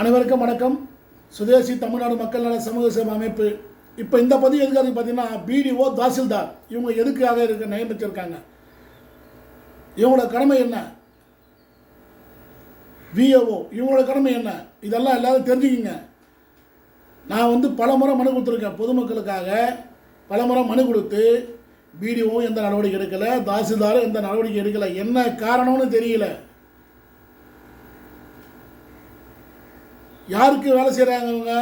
அனைவருக்கும் வணக்கம். சுதேசி தமிழ்நாடு மக்கள் நல சமூக சேவை அமைப்பு இப்போ இந்த பதிவு எதுக்காக பார்த்தீங்கன்னா, பிடிஓ தாசில்தார் இவங்க எதுக்காக நியமிச்சிருக்காங்க, இவங்களோட கடமை என்ன, விஏஓ இவங்களோட கடமை என்ன, இதெல்லாம் எல்லாரும் தெரிஞ்சுக்கிங்க. நான் பல முறை மனு கொடுத்துருக்கேன், பொதுமக்களுக்காக பல முறை மனு கொடுத்து பிடிஓ எந்த நடவடிக்கை எடுக்கலை, தாசில்தாரும் எந்த நடவடிக்கை எடுக்கலை. என்ன காரணம்னு தெரியல. யாருக்கு வேலை செய்கிறாங்க அவங்க?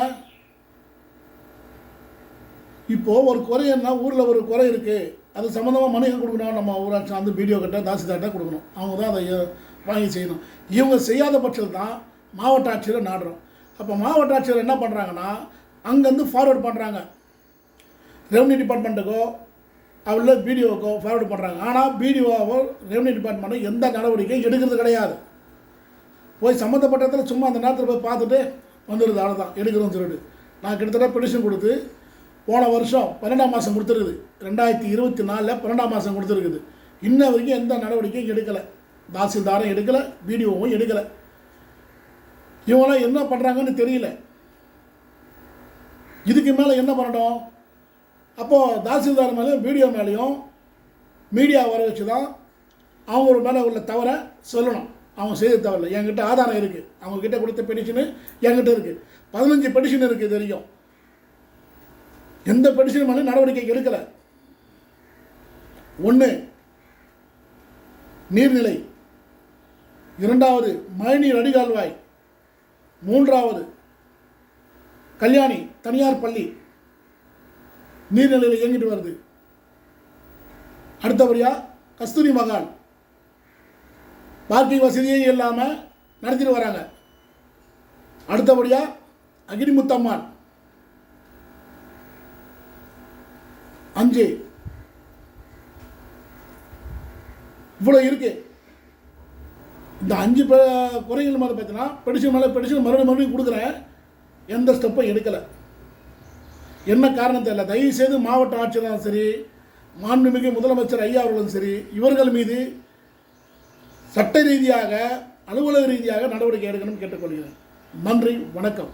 இப்போது ஒரு குறை என்ன, ஊரில் ஒரு குறை இருக்குது, அது சம்மந்தமாக மனு கொடுக்கணும். நம்ம ஊராட்சி அந்த பிடிஓ கிட்ட தாசில்தார்கிட்ட கொடுக்கணும். அவங்க தான் அதை வாங்கி செய்யணும். இவங்க செய்யாத பட்சத்தில் தான் மாவட்ட ஆட்சியரை நாடுறோம். அப்போ மாவட்ட ஆட்சியர் என்ன பண்ணுறாங்கன்னா, அங்கேருந்து ஃபார்வேர்டு பண்ணுறாங்க ரெவன்யூ டிபார்ட்மெண்ட்டுக்கோ அவள பிடிஓக்கோ ஃபார்வேர்டு பண்ணுறாங்க. ஆனால் பிடிஓவோ ரெவன்யூ டிபார்ட்மெண்ட்டோ எந்த நடவடிக்கையும் எடுக்கிறது கிடையாது. போய் சம்மந்தப்பட்டதில் சும்மா அந்த நேரத்தில் போய் பார்த்துட்டு வந்துடுது, அவ்வளோதான் எடுக்கிறோன்னு சொல்லிட்டு. நான் கிட்டத்தட்ட பெடிஷன் கொடுத்து போன வருஷம் 12ஆம் மாதம் கொடுத்துருக்குது, 2024 12ஆம் மாதம் கொடுத்துருக்குது. இன்ன வரைக்கும் எந்த நடவடிக்கையும் எடுக்கலை, தாசில்தாரும் எடுக்கலை, பிடிஓவும் எடுக்கலை. இவங்களாம் என்ன பண்ணுறாங்கன்னு தெரியல. இதுக்கு மேலே என்ன பண்ணணும்? அப்போது தாசில்தார் மேலேயும் பிடிஓ மேலேயும் மீடியா வர வச்சு தான் அவங்க மேலே உள்ள தவறை சொல்லணும். அவங்க செய்த தவறில்லை. என்கிட்ட ஆதாரம் இருக்குது, அவங்கக்கிட்ட கொடுத்த பெடிஷனு என்கிட்ட இருக்குது. 15 பெடிஷன் இருக்குது. இது வரைக்கும் எந்த பெடிஷன் மேலே நடவடிக்கை எடுக்கலை. 1 நீர்நிலை, 2வது மழைநீர் வடிகால்வாய், 3வது கல்யாணி தனியார் பள்ளி நீர்நிலையில் இயங்கிட்டு வருது. அடுத்தபடியாக கஸ்தூரி மகால் பார்க்கிங் வசதியே இல்லாமல் நடத்திட்டு வராங்க. அடுத்தபடியாக அகிரிமுத்தம்மாள் 5. இவ்வளோ இருக்குது. இந்த 5 குறைகள் மாதிரி பார்த்தீங்கன்னா பெடிஷன் மேலே பெடிஷன் மறுபடியும் கொடுக்குறேன், எந்த ஸ்டெப்பும் எடுக்கலை. என்ன காரணம் தெரியல. தயவுசெய்து மாவட்ட ஆட்சியரும் சரி, மாண்புமிகு முதலமைச்சர் ஐயா அவர்களும் சரி, இவர்கள் மீது சட்ட ரீதியாக அலுவலக ரீதியாக நடவடிக்கை எடுக்கணும்னு கேட்டுக்கொள்கிறேன். நன்றி, வணக்கம்.